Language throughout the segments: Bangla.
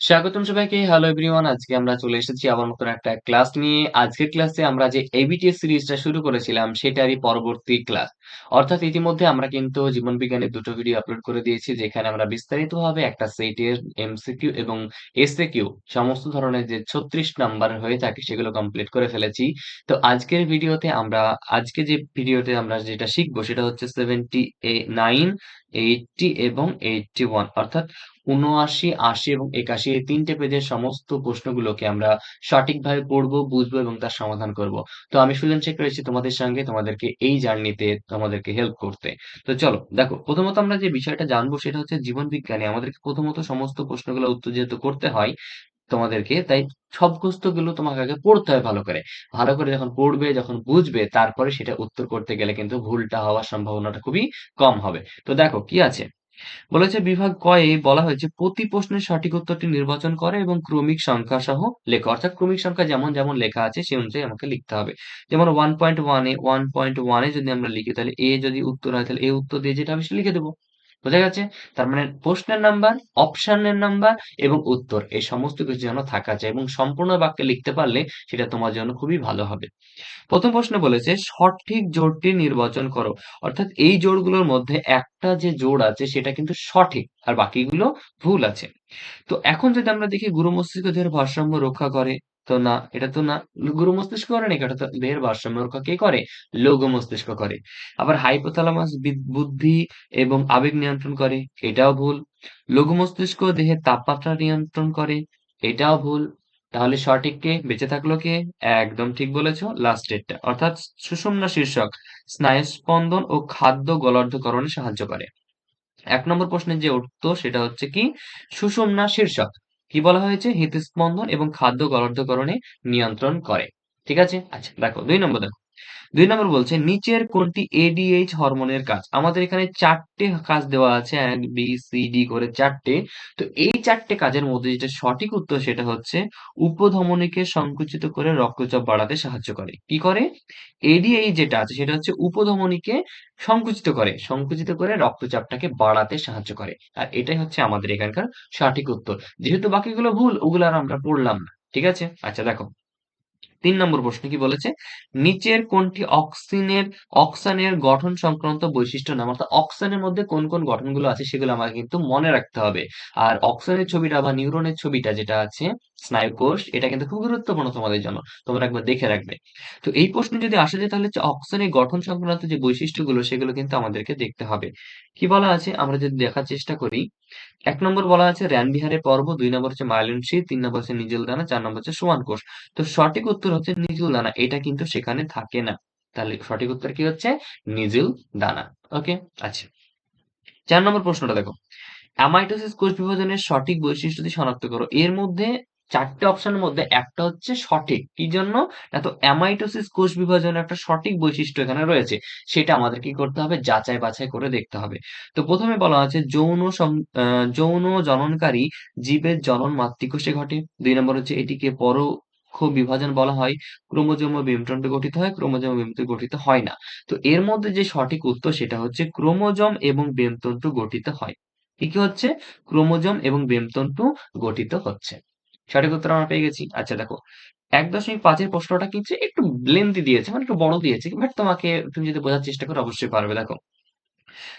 স্বাগতম সবাইকে। Hello everyone. আজকে আমরা চলে এসেছি আবার নতুন একটা ক্লাস নিয়ে। আজকের ক্লাসে আমরা যে এবিটিএস সিরিজটা শুরু করেছিলাম সেটারই পরবর্তী ক্লাস। অর্থাৎ ইতিমধ্যে আমরা কিন্তু জীবন বিজ্ঞানের দুটো ভিডিও আপলোড করে দিয়েছি যেখানে আমরা বিস্তারিতভাবে একটা সেটের এমসিকিউ এবং এসএকিউ সমস্ত ধরনের যে 36 নাম্বার হয়ে থাকে সেগুলো কমপ্লিট করে ফেলেছি। তো আজকে যে ভিডিওতে আমরা যেটা শিখবো সেটা হচ্ছে 79, 80 এবং 81 অর্থাৎ ৭৯, ৮০ এবং ৮১ এই ৩ টে পেজের সমস্ত প্রশ্নগুলোকে আমরা সঠিকভাবে পড়বো, বুঝবো এবং তার সমাধান করব। তো আমি সুজন শেখর এসেছি তোমাদের সঙ্গে তোমাদেরকে এই জার্নিতে তোমাদেরকে হেল্প করতে। তো চলো দেখো, প্রথমত আমরা যে বিষয়টা জানবো সেটা হচ্ছে জীবন বিজ্ঞানে আমাদেরকে প্রথমত সমস্ত প্রশ্নগুলোর উত্তর যেহেতু করতে হয় তোমাদেরকে, তাই সব প্রশ্নগুলো তোমাকে আগে পড়তে হয় ভালো করে। ভালো করে যখন পড়বে, যখন বুঝবে, তারপরে সেটা উত্তর করতে গেলে কিন্তু ভুলটা হওয়ার সম্ভাবনাটা খুবই কম হবে। তো দেখো কি আছে? বলেছে বিভাগ ক এ বলা হয়েছে প্রতি প্রশ্নের সঠিক উত্তরটি নির্বাচন করে এবং ক্রমিক সংখ্যা সহ লেখো। অর্থাৎ ক্রমিক সংখ্যা যেমন যেমন লেখা আছে সেই অনুযায়ী আমাকে লিখতে হবে। যেমন 1.1 এ যদি আমরা লিখি তাহলে এ যদি উত্তর হয় তাহলে এ উত্তর দিয়ে যেটা হবে সেটা লিখে দেবো। বোঝা গেছে? তার মানে প্রশ্নের নাম্বার, অপশনের নাম্বার এবং উত্তর এই সমস্ত কিছু যেন থাকা চাই এবং সম্পূর্ণ বাক্যে লিখতে পারলে সেটা তোমার জন্য খুবই ভালো হবে। প্রথম প্রশ্নে বলেছে সঠিক জোড়টি নির্বাচন করো। অর্থাৎ এই জোড়গুলোর মধ্যে একটা যে জোড় আছে সেটা কিন্তু সঠিক আর বাকিগুলো ভুল আছে। তো এখন যদি আমরা দেখি গুরু মস্তিষ্ক দেহের ভারসাম্য রক্ষা করে, তো না, এটা তো না। গুরু মস্তিষ্ক করে না, এটা তো দেহের ভারসাম্য রক্ষা কে করে? লৌহ মস্তিষ্ক করে। আবার হাইপোথ্যালামাস বুদ্ধি এবং আবেগ নিয়ন্ত্রণ করে, এটাও ভুল। লঘু মস্তিষ্ক দেহের তাপমাত্রা নিয়ন্ত্রণ করে, এটাও ভুল। তাহলে সঠিক কে? বেঁচে থাকলো কে? একদম ঠিক বলেছো, লাস্টেরটা অর্থাৎ সুষুম্না শীর্ষক স্নায়ুস্পন্দন ও খাদ্য গলার্ধকরণে সাহায্য করে। ১ নম্বর প্রশ্নের যে উত্তর সেটা হচ্ছে কি? সুষুম্না শীর্ষক। কি বলা হয়েছে? হৃদস্পন্দন এবং খাদ্য গলার্ধকরণে নিয়ন্ত্রণ করে। ঠিক আছে? আচ্ছা দেখো ২ নম্বর দেখো। ২ নম্বর বলছে নিচের কোনটি এডিএইচ হরমোনের কাজ? আমাদের এখানে ৪ টে কাজ দেওয়া আছে A, B, C, D করে ৪ টে। তো এই ৪ টে কাজের মধ্যে যেটা সঠিক উত্তর সেটা হচ্ছে উপধমনীকে সংকুচিত করে রক্তচাপ বাড়াতে সাহায্য করে। কি করে? এডিএইচ যেটা আছে সেটা হচ্ছে উপধমনীকে সংকুচিত করে। সংকুচিত করে রক্তচাপটাকে বাড়াতে সাহায্য করে। আর এটাই হচ্ছে আমাদের এখানকার সঠিক উত্তর। যেহেতু বাকিগুলো ভুল ওগুলো আর আমরা পড়লাম না। ঠিক আছে? আচ্ছা দেখো ৩ নম্বর প্রশ্নে কি বলেছে? নিচের কোনটি অক্সানের গঠন সংক্রান্ত বৈশিষ্ট্য নাম? অর্থাৎ অক্সানের মধ্যে কোন, কোন গঠনগুলো আছে সেগুলো আমাকে কিন্তু মনে রাখতে হবে। আর অক্সনের ছবিটা বা নিউরনের ছবিটা যেটা আছে স্নায়ুকোষ এটা কিন্তু খুব গুরুত্বপূর্ণ তোমাদের জন্য। তোমরা একবার দেখে রাখবে। তো এই প্রশ্নে যদি আসা যায় তাহলে হচ্ছে অক্সনের গঠন সংক্রান্ত যে বৈশিষ্ট্যগুলো সেগুলো কিন্তু আমাদেরকে দেখতে হবে। কি বলা আছে? আমরা যদি দেখার চেষ্টা করি ১ নম্বর বলা আছে র্যানবিহারের পর্ব, ২ নম্বর হচ্ছে মাইলিন শীথ, ৩ নম্বর হচ্ছে নিজেল দানা, ৪ নম্বর হচ্ছে সোয়ান কোষ। তো সঠিক উত্তর হচ্ছে নিজেল দানা। এটা কিন্তু সেখানে থাকে না। তাহলে সঠিক উত্তর কি হচ্ছে? নিজেল দানা। ওকে? আচ্ছা। ৪ নম্বর প্রশ্নটা দেখো। অ্যামাইটোসিস কোষ বিভাজনের সঠিক বৈশিষ্ট্যটি শনাক্ত করো। এর মধ্যে ৪ টে অপশনের মধ্যে একটা হচ্ছে সঠিক। কি জন্য? না তো অ্যামাইটোসিস কোষ বিভাজনের একটা সঠিক বৈশিষ্ট্য এখানে রয়েছে। সেটা আমাদের কি করতে হবে? যাচাই বাছাই করে দেখতে হবে। তো ১ম এ বলা আছে যৌন জননকারী জীবের জনন মাতৃকোষে ঘটে। ২ নম্বর হচ্ছে এটিকে পরোক্ষ বিভাজন বলা হয়। ক্রোমোজোম ও মেমব্রেন গঠিত হয়, ক্রোমোজোম ও মেমব্রেন গঠিত হয় না। তো এর মধ্যে যে সঠিক উত্তর সেটা হচ্ছে ক্রোমোজোম এবং মেমতন্তু গঠিত হয়। কি, কি হচ্ছে? ক্রোমোজোম এবং মেমতন্তু গঠিত হচ্ছে। সঠিক উত্তর আমরা পেয়ে গেছি। আচ্ছা দেখো ১.৫ এর প্রশ্নটা কিন্তু একটু লেন্থি দিয়েছে, মানে একটু বড় দিয়েছে। বাট তুমি যদি বোঝার চেষ্টা করো অবশ্যই পারবে। দেখো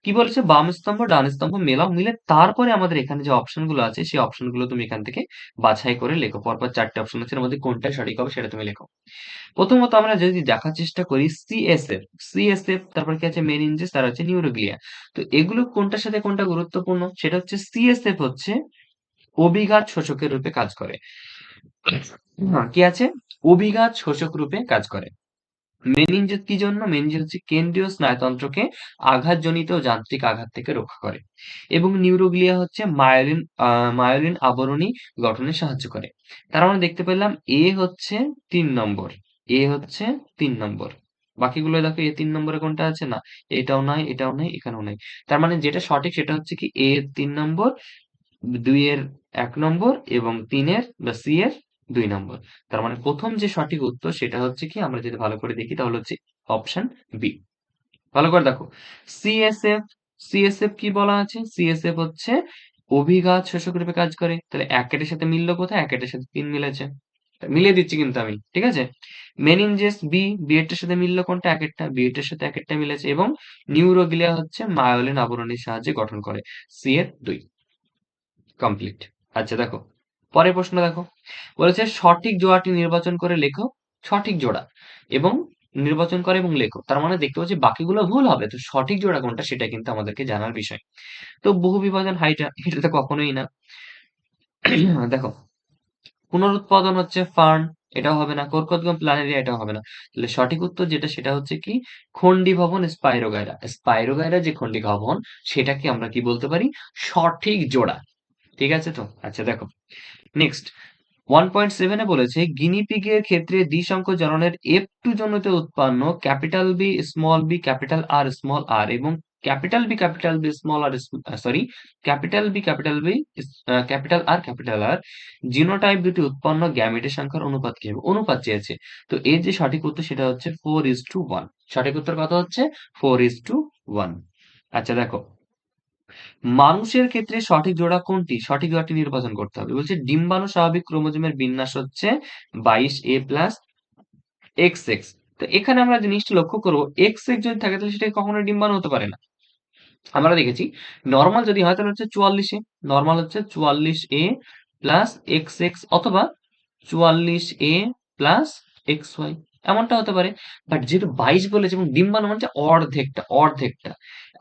কি বলেছে? বাম স্তম্ভ, ডান স্তম্ভ মেলাও। মিলে তারপরে আমাদের এখানে যে অপশন গুলো আছে সেই অপশন গুলো তুমি এখান থেকে বাছাই করে লেখো। পরপর ৪ টে অপশন আছে এর মধ্যে কোনটা সঠিক হবে সেটা তুমি লেখো। প্রথমত আমরা যদি দেখার চেষ্টা করি সিএসএফ তারপর কি আছে মেনিনজেস আর হচ্ছে নিউরোগ্লিয়া। তো এগুলো কোনটার সাথে কোনটা গুরুত্বপূর্ণ? সেটা হচ্ছে সিএসএফ হচ্ছে অভিঘাত শোষকের রূপে কাজ করে। কি আছে? অভিঘাত শোষক রূপে কাজ করে। মেনিনজেস কি জন্য? মেনিনজেস হচ্ছে কেন্দ্রীয় স্নায়ুতন্ত্রকে আঘাতজনিত ও যান্ত্রিক আঘাত থেকে রক্ষা করে। এবং নিউরোগ্লিয়া হচ্ছে মায়োলিন আবরণী গঠনে সাহায্য করে। তার মানে দেখতে পেলাম এ হচ্ছে ৩ নম্বর। এ হচ্ছে ৩ নম্বর। বাকিগুলো দেখো এ ৩ নম্বরে কোনটা আছে? না। এটাও নাই, এটাও নাই, এখানেও নাই। তার মানে যেটা সঠিক সেটা হচ্ছে কি এ এর ৩ নম্বর, ২ এর ১ নম্বর এবং ৩ এর বা সি এর ২ নম্বর। তার মানে ১ম যে সঠিক উত্তর সেটা হচ্ছে কি আমরা যদি ভালো করে দেখি তাহলে হচ্ছে অপশন বি। ভালো করে দেখো। সিএসএফ, সিএসএফ কি বলা আছে? সিএসএফ হচ্ছে অভিঘাত শোষক রূপে কাজ করে। তাহলে একেটের সাথে মিলল কোথায়? একেটের সাথে ৩ মিলেছে। মিলিয়ে দিচ্ছি কিন্তু আমি। ঠিক আছে? মেনিনজেস বি, বি এরটার সাথে মিলল কোনটা? একেরটা। বি এরটার সাথে একেরটা মিলেছে এবং নিউরোগ্লিয়া হচ্ছে মায়োলিন আবরণীর সাহায্যে গঠন করে। সি এর ২ কমপ্লিট। আচ্ছা দেখো, পরের প্রশ্ন দেখো। বলেছে সঠিক জোড়াটি নির্বাচন করে লেখো। সঠিক জোড়া এবং নির্বাচন করে এবং লেখো। তার মানে দেখতে পাচ্ছি বাকিগুলো ভুল হবে। তো সঠিক জোড়া কোনটা সেটা কিন্তু আমাদেরকে জানার বিষয়। তো বহুবিভাজন হাইটা, এটা তো কখনোই না। দেখো, পুনরুৎপাদন হচ্ছে ফার্ন, এটাও হবে না। কর্কটগম প্ল্যানেরিয়া, এটাও হবে না। তাহলে সঠিক উত্তর যেটা সেটা হচ্ছে কি খন্ডি ভবন স্পাইরোগাইরা। স্পাইরোগাইরা যে খন্ডি ভবন সেটাকে আমরা কি বলতে পারি? সঠিক জোড়া। ঠিক আছে তো? আচ্ছা দেখো, নেক্সট 1.7 এ বলেছে গিনিপিগের ক্ষেত্রে দ্বিসংখ্য জননের F2 জনিত উৎপন্ন capital B small B capital R small R এবং capital B small R sorry capital B capital R genotype দুটি উৎপন্ন গ্যামেটের সংখ্যার অনুপাত কি হবে? অনুপাত চেয়েছে। তো এর যে সঠিক উত্তর সেটা হচ্ছে 4:1। সঠিক উত্তর কত হচ্ছে? 4:1। আচ্ছা দেখো, মানুষের ক্ষেত্রে সঠিক জোড়া কোনটি? সঠিক জোড়াটি নির্বাচন করতে হবে। বলছে ডিম্বাণু স্বাভাবিক ক্রোমোজোমের বিন্যাস হচ্ছে 22A প্লাস XX। তো এখানে আমরা জিনিসটা লক্ষ্য করবো, XX যদি থাকে তাহলে সেটা কখনোই ডিম্বাণু হতে পারে না। আমরা দেখেছি নরমাল যদি হয় তাহলে হচ্ছে 44A, নরমাল হচ্ছে 44A প্লাস XX অথবা 44A প্লাস XY, এমনটা হতে পারে। বাট যেহেতু 22 বলেছে এবং ডিম্বাণু মানে হচ্ছে অর্ধেকটা।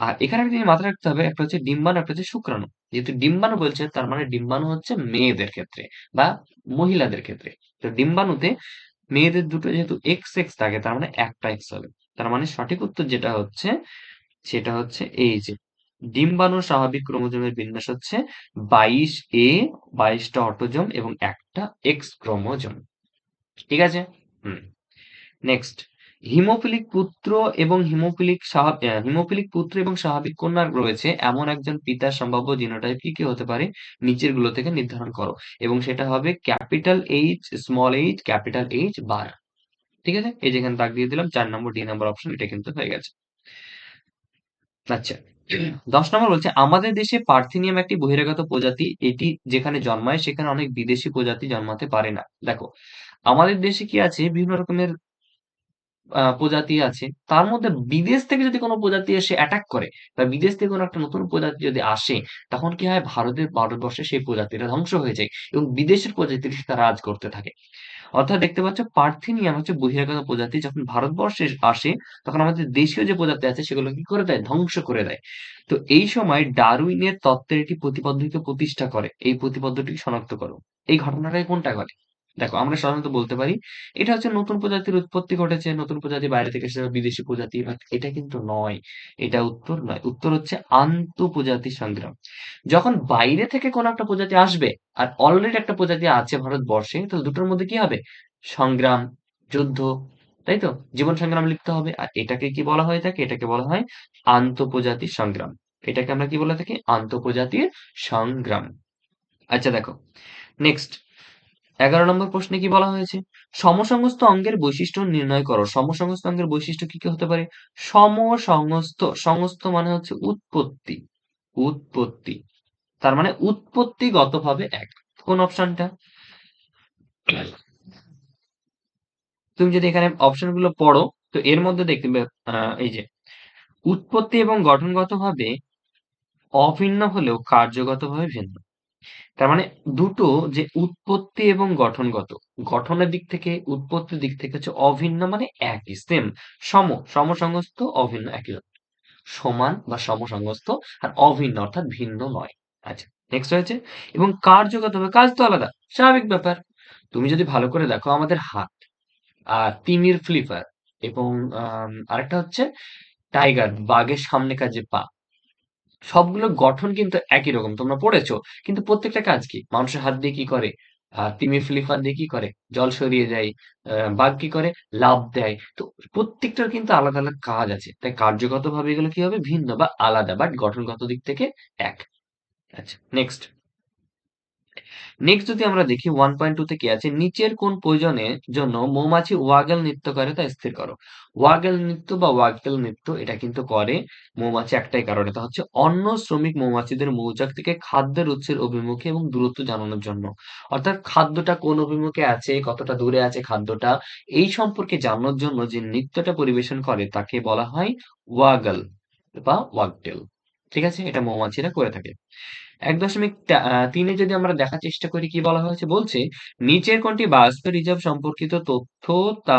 আর এখানে একটা জিনিস মাথায় রাখতে হবে, একটা হচ্ছে ডিম্বাণু, একটা হচ্ছে শুক্রাণু। যেহেতু ডিম্বাণু বলছে তার মানে ডিম্বাণু হচ্ছে মেয়েদের ক্ষেত্রে বা মহিলাদের ক্ষেত্রে। তো ডিম্বাণুতে মেয়েদের দুটো যেহেতু XX থাকে তার মানে একটা X হবে। তার মানে সঠিক উত্তর যেটা হচ্ছে সেটা হচ্ছে এই যে ডিম্বাণুর স্বাভাবিক ক্রোমোজোমের বিন্যাস হচ্ছে 22A, 22টা অটোজোম এবং একটা এক্স ক্রোমোজোম। ঠিক আছে? হুম। নেক্সট, হিমোফিলিক পুত্র এবং হিমোফিলিক পুত্র এবং স্বাভাবিক কন্যা রয়েছে এমন একজন পিতার সম্ভাব্য জিনোটাইপ কি কি হতে পারে? নিচের গুলো থেকে নির্ধারণ করো এবং সেটা হবে capital H, small H, capital H বার। ঠিক আছে? এই যেখানে দাগ দিয়ে দিলাম 4 নম্বর, ডি নম্বর অপশন, এটা কিন্তু হয়ে গেছে। আচ্ছা, 10 নম্বর বলছে আমাদের দেশে পার্থেনিয়াম একটি বহিরাগত প্রজাতি। এটি যেখানে জন্মায় সেখানে অনেক বিদেশি প্রজাতি জন্মাতে পারে না। দেখো, আমাদের দেশে কি আছে? বিভিন্ন রকমের প্রজাতি আছে। তার মধ্যে বিদেশ থেকে যদি কোনো প্রজাতি এসে অ্যাটাক করে বা বিদেশ থেকে কোনো একটা নতুন প্রজাতি যদি আসে, তখন কি হয়? ভারতবর্ষে সেই প্রজাতিটা ধ্বংস হয়ে যায় এবং বিদেশের প্রজাতির সাথে রাজ করতে থাকে। অর্থাৎ দেখতে পাচ্ছ পার্থেনিয়াম হচ্ছে বহিরাগত প্রজাতি, যখন ভারতবর্ষে আসে তখন আমাদের দেশীয় যে প্রজাতি আছে সেগুলো কি করে দেয়? ধ্বংস করে দেয়। তো এই সময় ডারউইনের তত্ত্বের একটি প্রতিপাদ্যকে প্রতিষ্ঠা করে। এই প্রতিপাদ্যটি শনাক্ত করো। এই ঘটনাটাই কোনটা ঘটে? দেখো, আমরা সাধারণত বলতে পারি এটা হচ্ছে নতুন প্রজাতির উৎপত্তি ঘটেছে, নতুন প্রজাতি বাইরে থেকে এসেছে, বিদেশি প্রজাতি, বাট এটা কিন্তু নয়। এটা উত্তর নয়। উত্তর হচ্ছে আন্তঃপ্রজাতি সংগ্রাম। যখন বাইরে থেকে কোনো একটা প্রজাতি আসবে আর অলরেডি একটা প্রজাতি আছে ভারতবর্ষে, তো দুটোর মধ্যে কি হবে? সংগ্রাম, যুদ্ধ, তাই তো? জীবন সংগ্রাম লিখতে হবে। আর এটাকে কি বলা হয়ে থাকে? এটাকে বলা হয় আন্তঃপ্রজাতি সংগ্রাম। এটাকে আমরা কি বলে থাকি? আন্তঃপ্রজাতির সংগ্রাম। আচ্ছা দেখো, নেক্সট 11 নম্বর প্রশ্নে কি বলা হয়েছে? সমসংস্থ অঙ্গের বৈশিষ্ট্য নির্ণয় করো। সমসংস্থ অঙ্গের বৈশিষ্ট্য কি কি হতে পারে? সমসংস্থ, সংস্থ মানে হচ্ছে উৎপত্তি। উৎপত্তি, তার মানে উৎপত্তিগতভাবে এক। কোন অপশনটা? তুমি যদি এখানে অপশনগুলো পড়ো তো এর মধ্যে দেখবে এই যে উৎপত্তি এবং গঠনগতভাবে অভিন্ন হলেও কার্যগতভাবে ভিন্ন। তার মানে দুটো, যে উৎপত্তি এবং গঠনগত, গঠনের দিক থেকে উৎপত্তির দিক থেকে হচ্ছে অভিন্ন মানে একই, সেম, সমসংস্থ অভিন্ন একই, সমান বা সমসংস্থ আর অভিন্ন অর্থাৎ ভিন্ন নয়। আচ্ছা, নেক্সট হয়েছে এবং কার্যগতভাবে, কাজ তো আলাদা, স্বাভাবিক ব্যাপার। তুমি যদি ভালো করে দেখো আমাদের হাত আর তিমির ফ্লিপার এবং আরেকটা হচ্ছে টাইগার, বাঘের সামনেকার যে পা, সবগুলো গঠন কিন্তু একই রকম, তোমরা পড়েছো। কিন্তু প্রত্যেকটা কাজ কি? মানুষের হাত দিয়ে কি করে? তিমি ফ্লিপার দিয়ে কি করে? জল সরিয়ে যায়। বাঘ কি করে? লাফ দেয়। তো প্রত্যেকটার কিন্তু আলাদা আলাদা কাজ আছে, তাই কার্যগতভাবে এগুলো কি হবে? ভিন্ন বা আলাদা, বাট গঠনগত দিক থেকে এক। আচ্ছা, নেক্সট নেক্সট যদি আমরা দেখি 1.2 তে কি আছে, নিচের কোন প্রয়োজনের জন্য মৌমাছি ওয়াগল নৃত্য করে তা স্থির করো। ওয়াগল নৃত্য বা ওয়াগল নৃত্য এটা কিন্তু করে মৌমাছি একটাই কারণে, তা হচ্ছে অন্য শ্রমিক মৌমাছিদের মৌচাক থেকে খাদ্যের উৎসের অভিমুখে এবং দূরত্ব জানানোর জন্য। অর্থাৎ খাদ্যটা কোন অভিমুখে আছে, কতটা দূরে আছে খাদ্যটা, এই সম্পর্কে জানানোর জন্য যে নৃত্যটা পরিবেশন করে তাকে বলা হয় ওয়াগল বা ওয়াগটেল। ঠিক আছে, এটা মৌমাছিরা করে থাকে। ১.৩ যদি আমরা দেখার চেষ্টা করি কি বলা হয়েছে, বলছে নিচের কোনটি বায়োস্ফিয়ার রিজার্ভ সম্পর্কিত তথ্য তা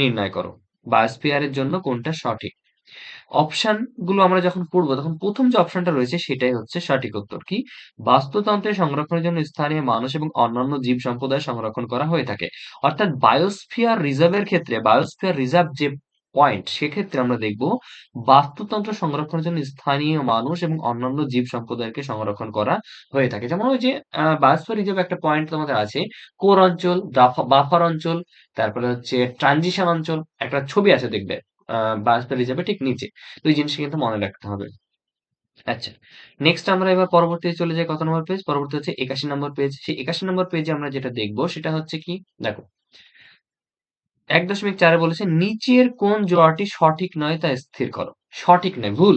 নির্ণয় করো। বায়োস্ফিয়ারের জন্য কোনটা সঠিক? অপশন গুলো আমরা যখন পড়বো তখন প্রথম যে অপশনটা রয়েছে সেটাই হচ্ছে সঠিক উত্তর। কি? বাস্তুতন্ত্রের সংরক্ষণের জন্য স্থানীয় মানুষ এবং অন্যান্য জীব সম্প্রদায় সংরক্ষণ করা হয়ে থাকে। অর্থাৎ বায়োস্ফিয়ার রিজার্ভের ক্ষেত্রে, বায়োস্ফিয়ার রিজার্ভ যে পয়েন্ট, সেক্ষেত্রে আমরা দেখব বাস্তুতন্ত্র সংরক্ষণের জন্য স্থানীয় মানুষ এবং অন্যান্য জীব সম্প্রদায়কে সংরক্ষণ করা হয়ে থাকে। যেমন ওই যে বায়োস্ফিয়ার রিজার্ভ একটা পয়েন্ট তোমাদের আছে, কোর অঞ্চল, বাফার অঞ্চল, তারপরে হচ্ছে ট্রানজিশন অঞ্চল, একটা ছবি আছে দেখবে বায়োস্ফিয়ার রিজার্ভের ঠিক নিচে। তো এই জিনিসটা কিন্তু মনে রাখতে হবে। আচ্ছা, নেক্সট আমরা এবার পরবর্তীতে চলে যাই, কত নম্বর পেজ? পরবর্তী হচ্ছে ৮১ নম্বর পেজ। সেই ৮১ নম্বর পেজে আমরা যেটা দেখবো সেটা হচ্ছে কি, দেখো ১.৪ এ বলেছে নিচের কোন জোড়াটি সঠিক নয় তা স্থির করো। সঠিক নয়, ভুল।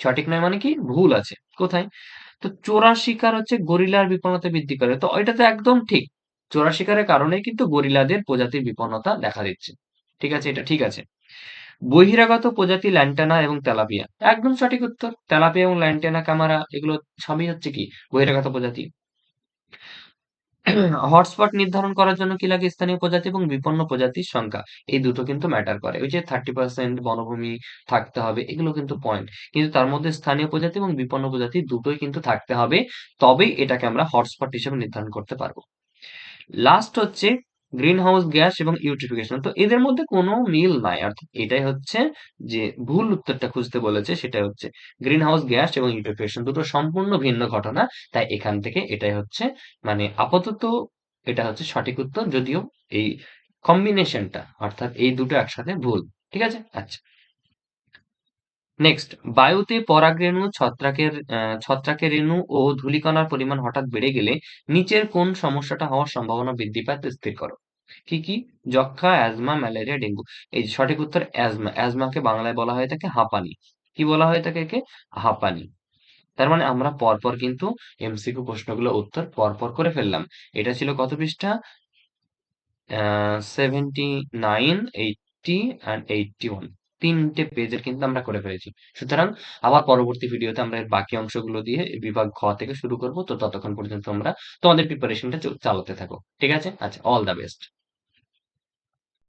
সঠিক নয় মানে কি? ভুল আছে। কোথায়? তো চোরা শিকার হচ্ছে গরিলার বিপন্নতা বৃদ্ধি করে। তো এটা তো একদম ঠিক। চোরা শিকারের কারণেই কিন্তু গরিলাদের প্রজাতির বিপন্নতা দেখা দিচ্ছে। ঠিক আছে, এটা ঠিক আছে। বহিরাগত প্রজাতি ল্যান্টানা এবং তেলাপিয়া। একদম সঠিক উত্তর। তেলাপিয়া এবং ল্যান্টানা ক্যামারা এগুলো সবই হচ্ছে কি বহিরাগত প্রজাতি। হটস্পট নির্ধারণ করার জন্য কি লাগে? স্থানীয় প্রজাতি এবং বিপন্ন প্রজাতির সংখ্যা। এই দুটো কিন্তু ম্যাটার করে। ওই যে 30% বনভূমি থাকতে হবে, এগুলো কিন্তু পয়েন্ট। কিন্তু তার মধ্যে স্থানীয় প্রজাতি এবং বিপন্ন প্রজাতি দুটোই কিন্তু থাকতে হবে। তবেই এটাকে আমরা হটস্পট হিসেবে নির্ধারণ করতে পারবো। লাস্ট হচ্ছে গ্রিন হাউস গ্যাস এবং ইউট্রিফিকেশন। তো এদের মধ্যে কোনো মিল নাই, অর্থাৎ এটাই হচ্ছে যে ভুল উত্তরটা খুঁজতে বলেছে, সেটা হচ্ছে গ্রিন হাউস গ্যাস এবং ইউট্রিফিকেশন দুটো সম্পূর্ণ ভিন্ন ঘটনা। তাই এখান থেকে এটাই হচ্ছে মানে আপাতত এটা হচ্ছে সঠিক উত্তর, যদিও এই কম্বিনেশনটা অর্থাৎ এই দুটো একসাথে ভুল। ঠিক আছে, আচ্ছা। নেক্সট, বায়ুতে পরাগরেণু, ছত্রাকের রেণু ও ধূলিকণার পরিমাণ হঠাৎ বেড়ে গেলে নিচের কোন সমস্যাটা হওয়ার সম্ভাবনা বৃদ্ধি পায় তা স্থির করো। কি কি? যক্ষা, অ্যাজমা, ম্যালেরিয়া, ডেঙ্গু। এই যে সঠিক উত্তর অ্যাজমা। অ্যাজমাকে বাংলায় বলা হয়ে থাকে হাঁপানি। কি বলা হয়ে থাকে একে? হাঁপানি। তার মানে আমরা পরপর কিন্তু এমসিকিউ প্রশ্নগুলো উত্তর পরপর করে ফেললাম। এটা ছিল কত পৃষ্ঠা? 79, 80 অ্যান্ড 81, তিনটে পেজের কিন্তু আমরা করে ফেলেছি। সুতরাং আবার পরবর্তী ভিডিওতে আমরা এর বাকি অংশগুলো দিয়ে বিভাগ খ থেকে শুরু করব। তো ততক্ষণ পর্যন্ত আমরা তোমাদের প্রিপারেশনটা চালাতে থাকো। ঠিক আছে, আচ্ছা, অল দ্য বেস্ট।